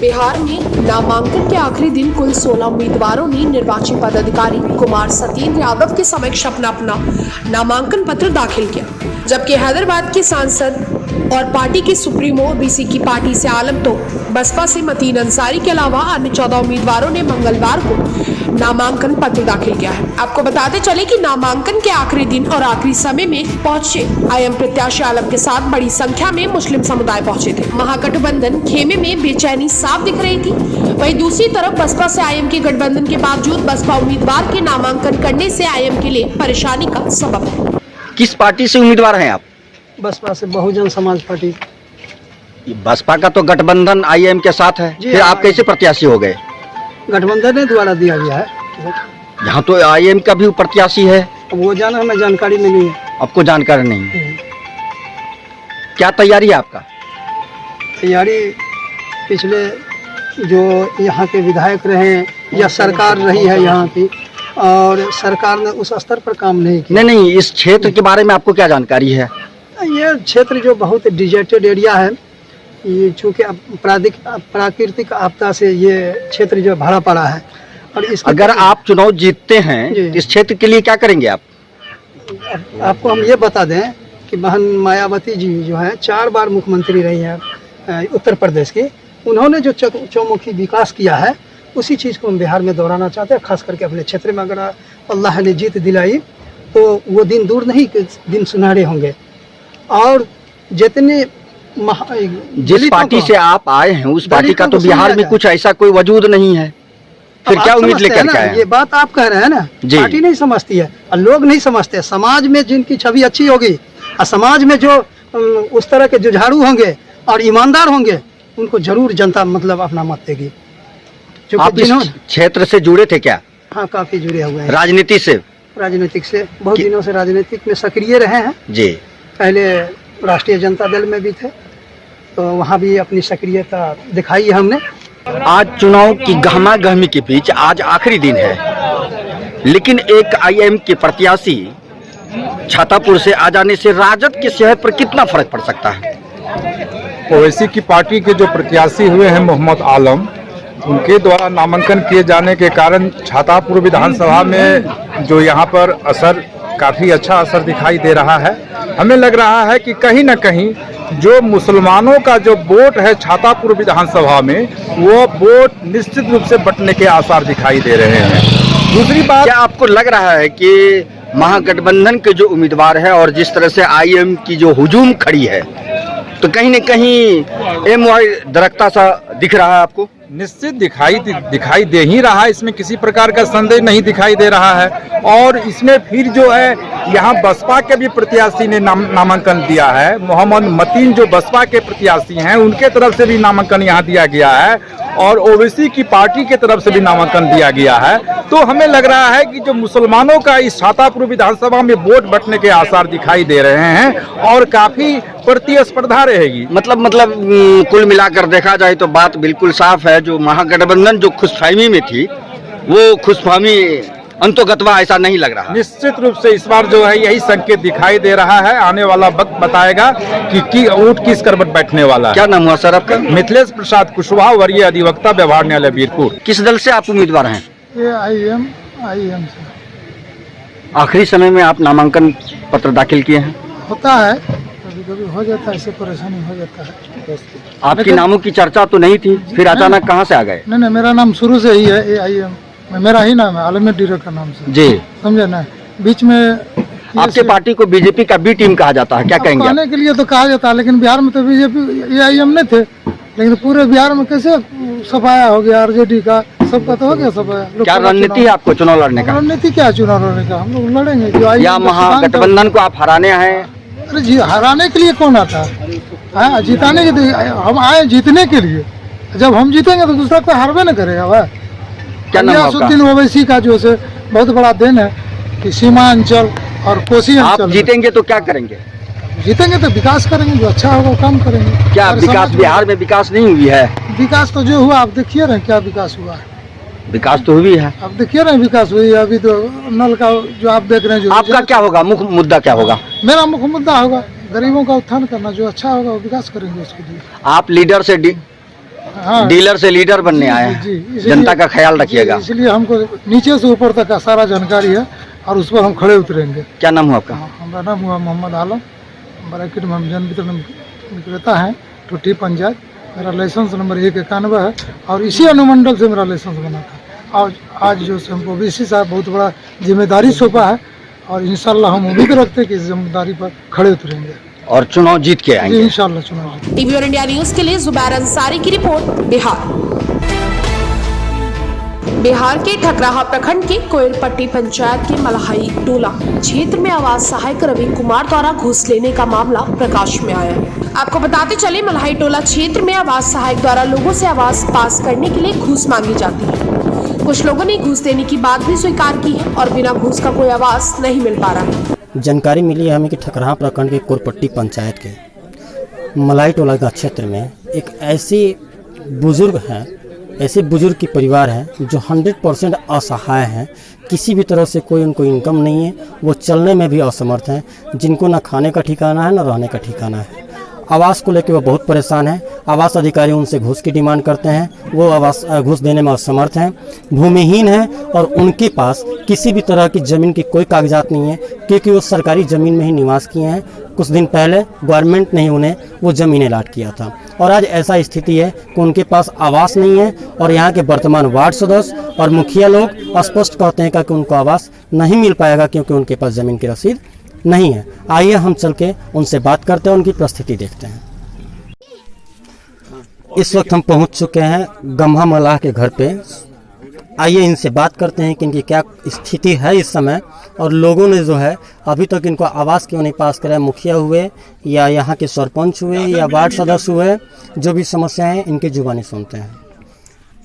बिहार में नामांकन के आखिरी दिन कुल 16 उम्मीदवारों ने निर्वाचन पदाधिकारी कुमार सत्येंद्र यादव के समक्ष अपना नामांकन पत्र दाखिल किया, जबकि हैदराबाद के सांसद और पार्टी के सुप्रीमो ओबीसी की पार्टी से आलम तो बसपा से मतीन अंसारी के अलावा अन्य 14 उम्मीदवारों ने मंगलवार को नामांकन पत्र दाखिल किया है। आपको बताते चले कि नामांकन के आखिरी दिन और आखिरी समय में पहुंचे आईएम प्रत्याशी आलम के साथ बड़ी संख्या में मुस्लिम समुदाय पहुंचे थे। महागठबंधन खेमे में बेचैनी साफ दिख रही थी। वहीं दूसरी तरफ बसपा से आईएम के गठबंधन के बावजूद बसपा उम्मीदवार के नामांकन करने से आईएम के लिए परेशानी का सबब है। किस पार्टी से उम्मीदवार हैं आप? बसपा से बहुजन समाज पार्टी। बसपा का तो गठबंधन आईएम के साथ है, फिर आप कैसे प्रत्याशी हो गए? गठबंधन ने द्वारा दिया गया है। यहाँ तो आईएम का भी प्रत्याशी है। वो जाना हमें जानकारी नहीं है। आपको जानकारी नहीं है? क्या तैयारी है आपका? तैयारी पिछले जो यहाँ के विधायक रहे या सरकार रही है यहाँ की, और सरकार ने उस स्तर पर काम नहीं किया। नहीं, इस क्षेत्र के बारे में आपको क्या जानकारी है? ये क्षेत्र जो बहुत डिजर्टेड एरिया है, ये चूँकि प्राकृतिक आपदा से ये क्षेत्र जो भरा पड़ा है, और अगर आप चुनाव जीतते हैं इस क्षेत्र के लिए क्या करेंगे आप? आपको हम ये बता दें कि बहन मायावती जी जो है 4 बार मुख्यमंत्री रही हैं उत्तर प्रदेश की। उन्होंने जो चौमुखी विकास किया है, उसी चीज़ को हम बिहार में दोहराना चाहते हैं। खास करके अपने क्षेत्र में अगर अल्लाह ने जीत दिलाई तो वो दिन दूर नहीं कि दिन सुनहरे होंगे। और जितने जिस पार्टी से आप आए हैं उस पार्टी का तो बिहार में कुछ ऐसा कोई वजूद नहीं है, फिर क्या उम्मीद लेकर के आए? ये बात आप कह रहे हैं ना, पार्टी नहीं समझती है और लोग नहीं समझते। समाज में जिनकी छवि अच्छी होगी और समाज में जो उस तरह के जुझारू होंगे और ईमानदार होंगे, उनको जरूर जनता मतलब अपना मत देगी। आप इस क्षेत्र से जुड़े थे क्या? हाँ, काफी जुड़े हुए हैं। राजनीति से? राजनीतिक से बहुत दिनों से राजनीतिक में सक्रिय रहे हैं जी। पहले राष्ट्रीय जनता दल में भी थे, तो वहाँ भी अपनी सक्रियता दिखाई है हमने। आज चुनाव की गहमा गहमी के बीच आज आखिरी दिन है, लेकिन एक आईएम के प्रत्याशी छातापुर से आ जाने से राजद की सेहत पर कितना फर्क पड़ सकता है? ओवैसी की पार्टी के जो प्रत्याशी हुए हैं मोहम्मद आलम, उनके द्वारा नामांकन किए जाने के कारण छातापुर विधानसभा में जो यहाँ पर असर काफ़ी अच्छा असर दिखाई दे रहा है। हमें लग रहा है कि कहीं ना कहीं जो मुसलमानों का जो वोट है छातापुर विधानसभा में, वो वोट निश्चित रूप से बंटने के आसार दिखाई दे रहे हैं। दूसरी बात, क्या आपको लग रहा है कि महागठबंधन के जो उम्मीदवार है और जिस तरह से आईएम की जो हुजूम खड़ी है, तो कहीं न कहीं एमवाई दरकता सा दिख रहा है आपको? निश्चित दिखाई दे ही रहा है, इसमें किसी प्रकार का संदेह नहीं दिखाई दे रहा है। और इसमें फिर जो है यहाँ बसपा के भी प्रत्याशी ने नामांकन दिया है। मोहम्मद मतीन जो बसपा के प्रत्याशी हैं, उनके तरफ से भी नामांकन यहाँ दिया गया है और ओबीसी की पार्टी के तरफ से भी नामांकन दिया गया है। तो हमें लग रहा है कि जो मुसलमानों का इस छातापुर विधानसभा में वोट बंटने के आसार दिखाई दे रहे हैं और काफी प्रतिस्पर्धा रहेगी। मतलब कुल मिलाकर देखा जाए तो बात बिल्कुल साफ है। जो महागठबंधन जो खुशफहमी में थी, वो खुशफहमी अंतोगत्वा ऐसा नहीं लग रहा। निश्चित रूप से इस बार जो है यही संकेत दिखाई दे रहा है। आने वाला वक्त बताएगा कि ऊंट किस करवट बैठने वाला है। क्या नाम हुआ सर आपका? मिथिलेश प्रसाद कुशवाहा, वरीय अधिवक्ता, व्यवहार न्यायालय वीरपुर। किस दल से आप उम्मीदवार हैं? ये आईएम से। आखिरी समय में आप नामांकन पत्र दाखिल किए हैं? होता है, कभी हो जाता है, ऐसे परेशानी हो जाता है। आपके नामों की चर्चा तो नहीं थी, फिर अचानक कहाँ से आ गए? नहीं, मेरा नाम शुरू से ही है AIM, मेरा ही नाम है, आलम डीरे का नाम से जी, समझे ना। बीच में आपके पार्टी को बीजेपी का बी टीम कहा जाता है, क्या कहेंगे? कहने के लिए तो कहा जाता है, लेकिन बिहार में तो बीजेपी AIM नहीं थे, लेकिन पूरे बिहार में कैसे सफाया हो गया? आरजेडी का सबका तो हो गया सफाया। क्या रणनीति है आपको चुनाव लड़ने का? रणनीति क्या चुनाव लड़ने का? हम लोग लड़ेंगे जो या महागठबंधन को आप हराने हैं? अरे जी, हराने के लिए कौन आता है? जिताने के लिए हम आए, जीतने के लिए। जब हम जीतेंगे तो दूसरा कोई हारवे न करेगा। वह क्या नाम आपका? ओवैसी का जो है बहुत बड़ा देन है कि सीमांचल और कोसी अंचल। आप जीतेंगे तो क्या करेंगे? जीतेंगे तो विकास करेंगे, जो अच्छा होगा वो काम करेंगे। क्या विकास बिहार में विकास नहीं हुई है? विकास तो जो हुआ आप देखिए रहे, क्या विकास हुआ है? विकास तो हुई है, आप देखिए रहे विकास हुई है। अभी तो नल का जो आप देख रहे हैं, जो आपका क्या होगा? मुख्य मुद्दा क्या होगा? मेरा मुख्य मुद्दा होगा गरीबों का उत्थान करना। जो अच्छा होगा वो विकास करेंगे उसके लिए। आप लीडर से हाँ। डीलर से लीडर बनने आए जी, हैं, इसलिए- जनता का ख्याल रखिएगा। इसलिए हमको नीचे से ऊपर तक का सारा जानकारी है और उस पर हम खड़े उतरेंगे। क्या नाम हुआ आपका? हमारा नाम हुआ मोहम्मद आलम, ब्रैकेट में हम जन वितरण विक्रेता हैं, टूटी पंचायत। मेरा लाइसेंस नंबर 191 है और इसी अनुमंडल से मेरा लाइसेंस बना था। आज जो हमको VC साहब बहुत बड़ा जिम्मेदारी सौंपा है और इंशाल्लाह हम उम्मीद रखते हैं कि इस जिम्मेदारी पर खड़े उतरेंगे और चुनाव जीत के जी, आएंगे। इंशाल्लाह चुनाव। टीवी और इंडिया न्यूज के लिए जुबैर अंसारी की रिपोर्ट, बिहार। बिहार के ठकराहा प्रखंड के कोयलपट्टी पंचायत के मलहाई टोला क्षेत्र में आवास सहायक रवि कुमार द्वारा घूस लेने का मामला प्रकाश में आया है। आपको बताते चले, मलहाई टोला क्षेत्र में आवास सहायक द्वारा लोगों से आवास पास करने के लिए घूस मांगी जाती है। कुछ लोगों ने घूस देने की बात भी स्वीकार की है और बिना घूस का कोई आवास नहीं मिल पा रहा है। जानकारी मिली है हमें कि ठकराहा प्रखंड के कोरपट्टी पंचायत के मलाई टोला का क्षेत्र में एक ऐसे बुजुर्ग की परिवार है जो 100% असहाय हैं। किसी भी तरह से कोई उनको इनकम नहीं है, वो चलने में भी असमर्थ हैं, जिनको ना खाने का ठिकाना है ना रहने का ठिकाना है। आवास को लेकर वो बहुत परेशान हैं। आवास अधिकारी उनसे घूस की डिमांड करते हैं, वो आवास घूस देने में असमर्थ हैं, भूमिहीन हैं और उनके पास किसी भी तरह की ज़मीन की कोई कागजात नहीं है, क्योंकि वो सरकारी ज़मीन में ही निवास किए हैं। कुछ दिन पहले गवर्नमेंट ने उन्हें वो ज़मीन अलाट किया था और आज ऐसा स्थिति है कि उनके पास आवास नहीं है और यहाँ के वर्तमान वार्ड सदस्य और मुखिया लोग स्पष्ट कहते हैं कि उनको आवास नहीं मिल पाएगा क्योंकि उनके पास ज़मीन की रसीद नहीं है। आइए हम चल के उनसे बात करते हैं, उनकी परिस्थिति देखते हैं। इस वक्त हम पहुंच चुके हैं गम्हा मलाह के घर पे। आइए इनसे बात करते हैं कि इनकी क्या स्थिति है इस समय और लोगों ने जो है अभी तक इनको आवास क्यों नहीं पास कराया। मुखिया हुए या यहाँ के सरपंच हुए या वार्ड सदस्य हुए, जो भी समस्याएं हैं इनकी जुबानी सुनते हैं।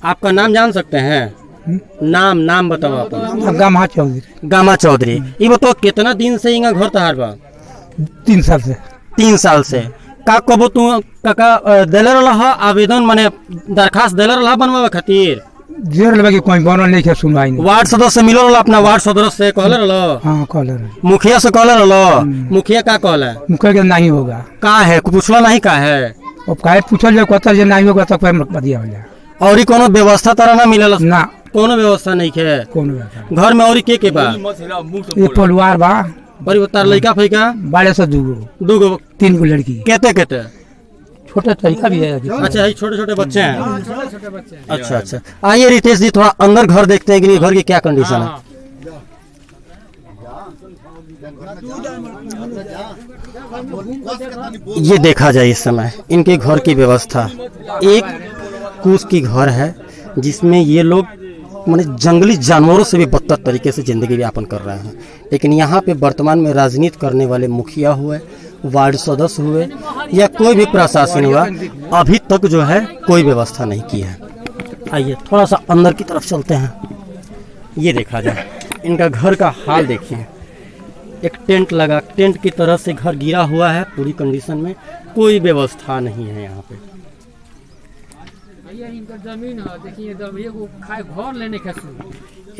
आपका नाम जान सकते हैं? नाम बताओ आप। गामा चौधरी। ये बताओ कितना दिन से यहाँ घर तहार बा? 3 साल से। 3 साल से। का कबो तू काका देले रहा आवेदन माने दरखास्त देले रहा बनवावे खातिर? जेर लगे कोई बनल नहीं के सुनवाई नहीं। वार्ड सदस्य से मिलो रहा, अपना वार्ड सदस्य से कहले रहा? हां कहले रहा। मुखिया से कहले रहा? मुखिया का कहले? मुखिया के नहीं होगा। का है पूछला नहीं का है? अब काहे पूछल जे कहता जे नहीं होगा तो कोई बदिया हो जाए। और ही कोनो व्यवस्था तरह ना मिलल? ना कोनो व्यवस्था नहीं है। कोनो व्यवस्था घर में और के बा? ये परिवार बा। और तार लड़का फैका? बाड़े से दूगो 3 गो लड़की। केते छोटे तरीका भी है। अच्छा, ये छोटे बच्चे हैं। अच्छा। आइए रितेश जी थोड़ा अंदर घर देखते हैं कि घर की क्या कंडीशन है। ये देखा जाए इस समय इनके घर की व्यवस्था। एक कूस की घर है जिसमें ये लोग माने जंगली जानवरों से भी बदतर तरीके से जिंदगी यापन कर रहे हैं। लेकिन यहाँ पे वर्तमान में राजनीति करने वाले मुखिया हुए, वार्ड सदस्य हुए या कोई भी प्रशासन हुआ, अभी तक जो है कोई व्यवस्था नहीं की है। आइए थोड़ा सा अंदर की तरफ चलते हैं। ये देखा जाए इनका घर का हाल देखिए। एक टेंट की तरह से घर गिरा हुआ है पूरी कंडीशन में, कोई व्यवस्था नहीं है यहाँ पे। इनका जमीन है, देखिए घर लेने का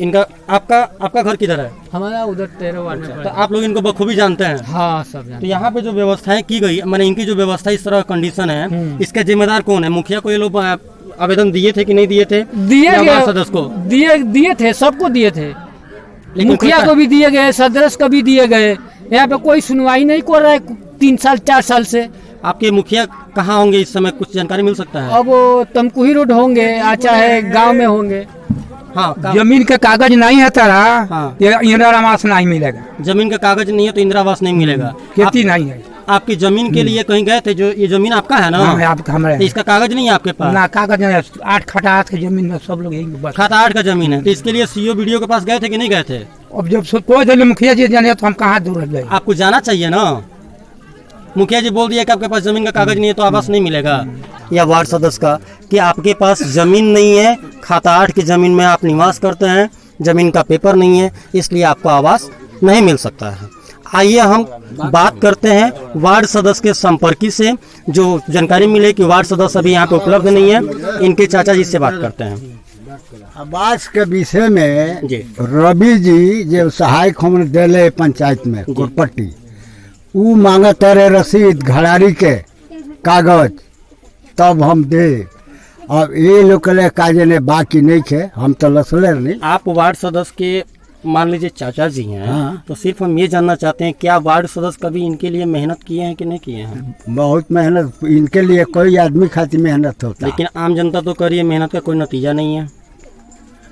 इनका आपका घर किधर है? हमारा उधर 13 वार्ड में। तो आप लोग इनको बखूबी जानते हैं? हाँ सब जानते। तो यहाँ पे जो व्यवस्थाएं की गई, माने इनकी जो व्यवस्था इस तरह कंडीशन है, इसका जिम्मेदार कौन है? मुखिया को ये लोग आवेदन दिए थे कि नहीं दिए थे? सदस्य को दिए थे, सबको दिए थे। मुखिया को भी दिए गए, सदस्य को भी दिए गए। यहाँ पे कोई सुनवाई नहीं कर रहा है 3 साल 4 साल से। आपके मुखिया कहाँ होंगे इस समय, कुछ जानकारी मिल सकता है? अब तमकुही रोड होंगे, चाहे गांव में होंगे। हाँ, जमीन का कागज नहीं है तारा। हाँ। इंदिरा आवास नहीं मिलेगा। जमीन का कागज नहीं है तो इंदिरा आवास नहीं मिलेगा। खेती नहीं है। आपकी जमीन के लिए कहीं गए थे? जो ये जमीन आपका है ना? हाँ, आपका हमारा तो इसका कागज नहीं है आपके पास? ना कागज नहीं है। 8 खटा 8 की जमीन में सब लोग यही खाता 8 का जमीन है। तो इसके लिए सीओ वीडियो के पास गए थे कि नहीं गए थे? अब जब कोई जब मुखिया जी जाने तो हम कहाँ दूर जाए? आपको जाना चाहिए ना। मुखिया जी बोल दिया कि आपके पास जमीन का कागज नहीं है तो आवास नहीं मिलेगा। या वार्ड सदस्य का कि आपके पास जमीन नहीं है, खाता 8 की जमीन में आप निवास करते हैं, जमीन का पेपर नहीं है, इसलिए आपको आवास नहीं मिल सकता है। आइए हम बात करते हैं वार्ड सदस्य के संपर्की से, जो जानकारी मिले कि वार्ड सदस्य अभी यहाँ पे उपलब्ध नहीं है। इनके चाचा जी से बात करते हैं। आवास के विषय में जी। रवि जी जो सहायक हम दिले पंचायत में कोरपट्टी, ऊ मांगत रहे रसीद घड़ारी के कागज, तब हम दे। अब ये लोग के काजे ने बाकी नहीं है, हम तो लसले नहीं। आप वार्ड सदस्य के मान लीजिए चाचा जी हैं, हाँ। तो सिर्फ हम ये जानना चाहते हैं क्या वार्ड सदस्य कभी इनके लिए मेहनत किए हैं कि नहीं किए हैं? बहुत मेहनत इनके लिए, कोई आदमी खातिर मेहनत होता है। लेकिन आम जनता तो करिए, मेहनत का कोई नतीजा नहीं है।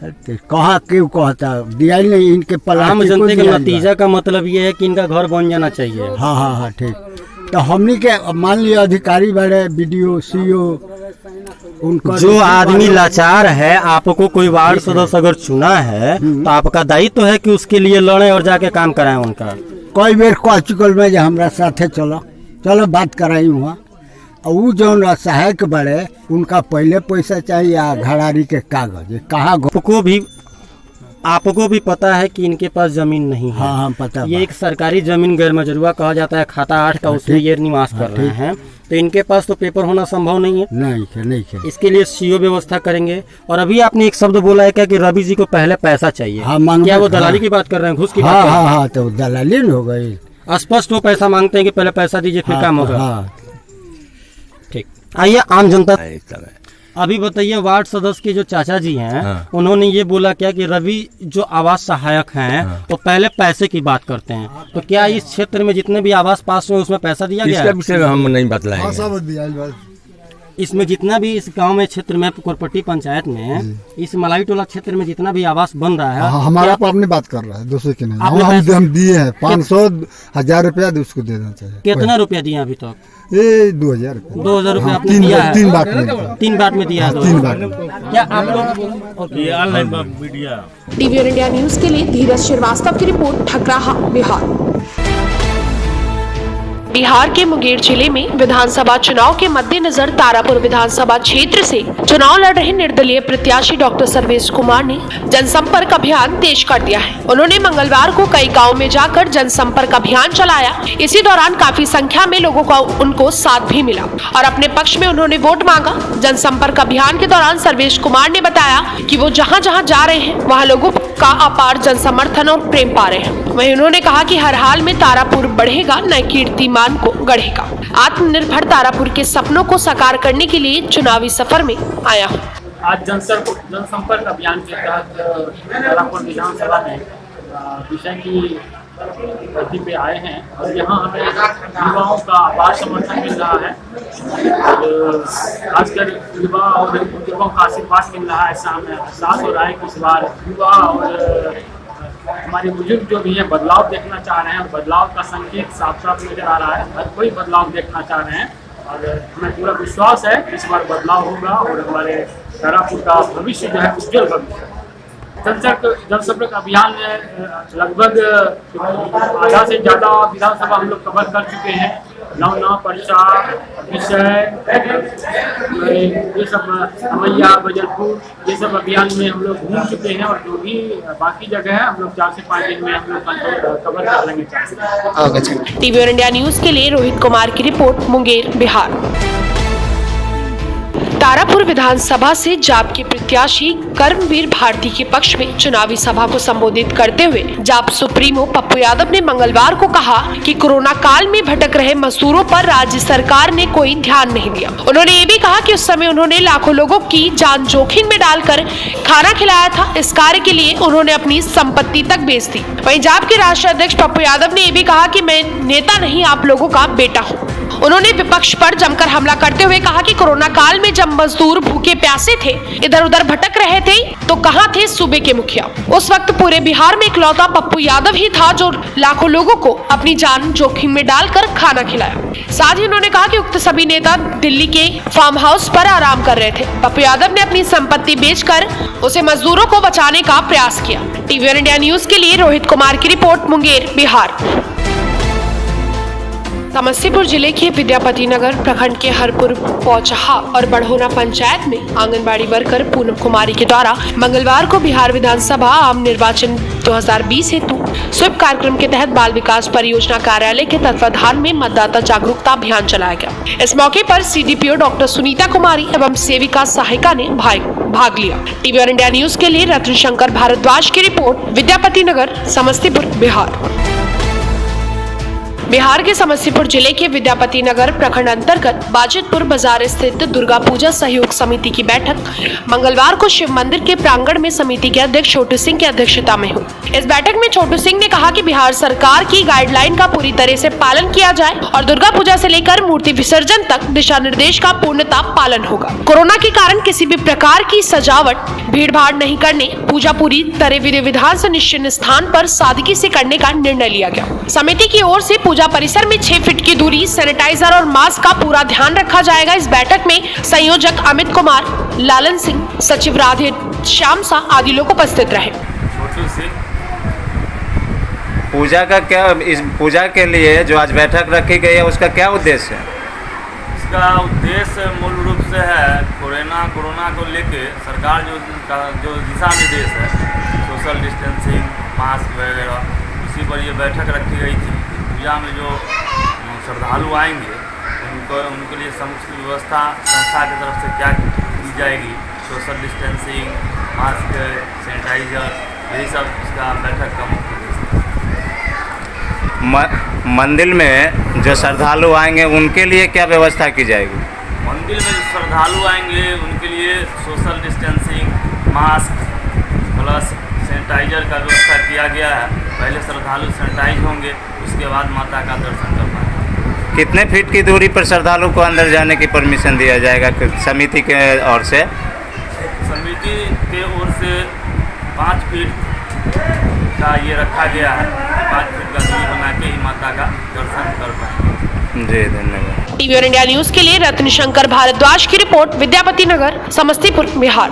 कहा क्यों कहता दिया ही नहीं इनके आम जनता का नतीजा का मतलब ये है कि इनका घर बन जाना चाहिए। हाँ हाँ हाँ ठीक। तो हमनी के मान लिया अधिकारी बड़े BDO CO उनको जो आदमी लाचार है, आपको कोई वार्ड सदस्य अगर चुना है तो आपका दायित्व है कि उसके लिए लड़े और जाके काम कराएं उनका। कई बेर कह चुकल में हमारा साथे चलो बात कराई हुआ। और वो जो सहायक बड़े उनका पहले पैसा चाहिए या घड़ारी के कागज कहाँ। आपको भी पता है कि इनके पास जमीन नहीं है। हाँ पता। ये एक सरकारी जमीन गैर मजरूआ कहा जाता है, खाता 8 का, उसमें ये निवास कर रहे हैं। तो इनके पास तो पेपर होना संभव नहीं है। नहीं है। इसके लिए CO व्यवस्था करेंगे। और अभी आपने एक शब्द बोला है क्या कि रवि जी को पहले पैसा चाहिए। हाँ, क्या वो दलाली की बात कर रहे हैं, घूस की बात कर रहे हैं? हाँ तो दलाली हो गई। स्पष्ट वो पैसा मांगते हैं कि पहले पैसा दीजिए फिर काम होगा। ठीक, आइए आम जनता। अभी बताइए, वार्ड सदस्य के जो चाचा जी हैं, उन्होंने ये बोला क्या कि रवि जो आवास सहायक हैं तो पहले पैसे की बात करते हैं। तो क्या इस क्षेत्र में जितने भी आवास पास हुए उसमें पैसा दिया गया? इसका विषय हम नहीं बतलाएंगे। इसमें जितना भी इस गांव में क्षेत्र में कोरपट्टी पंचायत में इस मलाई टोला क्षेत्र में जितना भी आवास बन रहा है, हमारा पर अपनी बात कर रहा है, दूसरे की नहीं। हम दिए हैं 500,000 रुपया उसको देना चाहिए। कितना रुपया दिया अभी तक? ये 2,000 रुपया। 2,000 रुपया आपने दिया है? 3 बार में। 3 बार में दिया है। 3 बार में। क्या आप लोग टीवी इंडिया न्यूज के लिए धीरज श्रीवास्तव की रिपोर्ट, ठकराहा, बिहार। बिहार के मुंगेर जिले में विधानसभा चुनाव के मद्देनजर तारापुर विधानसभा क्षेत्र से चुनाव लड़ रहे निर्दलीय प्रत्याशी डॉक्टर सर्वेश कुमार ने जनसंपर्क अभियान तेज कर दिया है। उन्होंने मंगलवार को कई गांव में जाकर जनसंपर्क अभियान चलाया। इसी दौरान काफी संख्या में लोगों का उनको साथ भी मिला और अपने पक्ष में उन्होंने वोट मांगा। जनसंपर्क अभियान के दौरान सर्वेश कुमार ने बताया कि वो जहाँ जहाँ जा रहे हैं वहाँ लोगों का अपार जन समर्थन और प्रेम पा रहे हैं। वहीं उन्होंने कहा कि हर हाल में तारापुर बढ़ेगा, नए कीर्तिमान को गढ़ेगा। आत्मनिर्भर तारापुर के सपनों को साकार करने के लिए चुनावी सफर में आया हूँ। आज जनसंपर्क अभियान के तहत तारापुर विधानसभा में विषय की धरती पे आए हैं और यहाँ हमें युवाओं का अपार समर्थन मिल रहा है। खासकर युवा और बुजुर्गों का आशीर्वाद मिल रहा है। ऐसा हमें एहसास हो रहा है कि इस बार युवा और हमारे बुजुर्ग जो भी हैं बदलाव देखना चाह रहे हैं। बदलाव का संकेत साफ साफ नजर आ रहा है। हर कोई बदलाव देखना चाह रहे हैं और हमें पूरा विश्वास है इस बार बदलाव होगा और हमारे तारापुर का भविष्य जो है उज्जवल भविष्य। जनसंपर्क अभियान में लगभग आधा से ज़्यादा विधानसभा हम लोग कवर कर चुके हैं। नौना, परसा, विषय, ये सब अमैया, बजलपुर, ये सब अभियान में हम लोग घूम चुके हैं और जो भी बाकी जगह है हम लोग 4 से 5 दिन में हम लोग कवर कर लेंगे। टीवी इंडिया न्यूज के लिए रोहित कुमार की रिपोर्ट, मुंगेर, बिहार। तारापुर विधानसभा से जाप के प्रत्याशी कर्मवीर भारती के पक्ष में चुनावी सभा को संबोधित करते हुए जाप सुप्रीमो पप्पू यादव ने मंगलवार को कहा कि कोरोना काल में भटक रहे मजदूरों पर राज्य सरकार ने कोई ध्यान नहीं दिया। उन्होंने ये भी कहा कि उस समय उन्होंने लाखों लोगों की जान जोखिम में डालकर खाना खिलाया था। इस कार्य के लिए उन्होंने अपनी संपत्ति तक बेच दी। वहीं जाप के राष्ट्रीय अध्यक्ष पप्पू यादव ने ये भी कहा कि मैं नेता नहीं, आप लोगों का बेटा हूँ। उन्होंने विपक्ष पर जमकर हमला करते हुए कहा कि कोरोना काल में जब मजदूर भूखे प्यासे थे, इधर उधर भटक रहे थे, तो कहां थे सूबे के मुखिया। उस वक्त पूरे बिहार में इकलौता पप्पू यादव ही था जो लाखों लोगों को अपनी जान जोखिम में डालकर खाना खिलाया। साथ ही उन्होंने कहा कि उक्त सभी नेता दिल्ली के फार्म हाउस पर आराम कर रहे थे। पप्पू यादव ने अपनी संपत्ति बेचकर उसे मजदूरों को बचाने का प्रयास किया। टीवी इंडिया न्यूज के लिए रोहित कुमार की रिपोर्ट, मुंगेर, बिहार। समस्तीपुर जिले के विद्यापति नगर प्रखंड के हरपुर, पौचहा और बढ़ोना पंचायत में आंगनबाड़ी वर्कर पूनम कुमारी के द्वारा मंगलवार को बिहार विधानसभा आम निर्वाचन 2020 हेतु स्वीप कार्यक्रम के तहत बाल विकास परियोजना कार्यालय के तत्वाधान में मतदाता जागरूकता अभियान चलाया गया। इस मौके पर CDPO डॉक्टर सुनीता कुमारी एवं सेविका सहायिका ने भाग लिया। टीवी इंडिया न्यूज के लिए रत्न शंकर भारद्वाज की रिपोर्ट, विद्यापति नगर, समस्तीपुर, बिहार। बिहार के समस्तीपुर जिले के विद्यापति नगर प्रखंड अंतर्गत बाजितपुर बाजार स्थित दुर्गा पूजा सहयोग समिति की बैठक मंगलवार को शिव मंदिर के प्रांगण में समिति के अध्यक्ष छोटू सिंह की अध्यक्षता में हुई। इस बैठक में छोटू सिंह ने कहा कि बिहार सरकार की गाइडलाइन का पूरी तरह से पालन किया जाए और दुर्गा पूजा से लेकर मूर्ति विसर्जन तक दिशा निर्देश का पूर्णतः पालन होगा। कोरोना के कारण किसी भी प्रकार की सजावट भीड़ भाड़ नहीं करने, पूजा पूरी तरह विधि विधान से निश्चित स्थान पर सादगी से करने का निर्णय लिया गया। समिति की ओर से पूजा परिसर में 6 फीट की दूरी, सैनिटाइजर और मास्क का पूरा ध्यान रखा जाएगा। इस बैठक में संयोजक अमित कुमार, लालन सिंह, सचिव राधे श्याम सा आदि लोग उपस्थित रहे। पूजा का क्या, इस पूजा के लिए जो आज बैठक रखी गई है उसका क्या उद्देश्य है? इसका उद्देश्य मूल रूप से है कोरोना को लेके सरकार जो दिशा निर्देश है, सोशल डिस्टेंसिंग, मास्क वगैरह, उसी पर ये बैठक रखी गई थी। पूजा में जो श्रद्धालु आएंगे उनके लिए समुचित व्यवस्था संस्था की तरफ से क्या की जाएगी, सोशल डिस्टेंसिंग, मास्क, सैनिटाइजर, यही सब इसका बैठक का मुख्य उद्देश्य है। मंदिर में जो श्रद्धालु आएंगे उनके लिए क्या व्यवस्था की जाएगी? मंदिर में जो श्रद्धालु आएंगे उनके लिए social distancing, mask plus sanitizer का व्यवस्था किया गया है। पहले श्रद्धालु सैनिटाइज होंगे, उसके बाद माता का दर्शन कर पाएंगे। कितने फीट की दूरी पर श्रद्धालु को अंदर जाने की परमिशन दिया जाएगा समिति के ओर से? समिति के ओर से 5 फीट का ये रखा गया है। 5 फीट का दूरी बना के ही माता का दर्शन कर पाएंगे। जी धन्यवाद। टीवी और इंडिया न्यूज के लिए रत्न शंकर भारद्वाज की रिपोर्ट, विद्यापति नगर, समस्तीपुर, बिहार।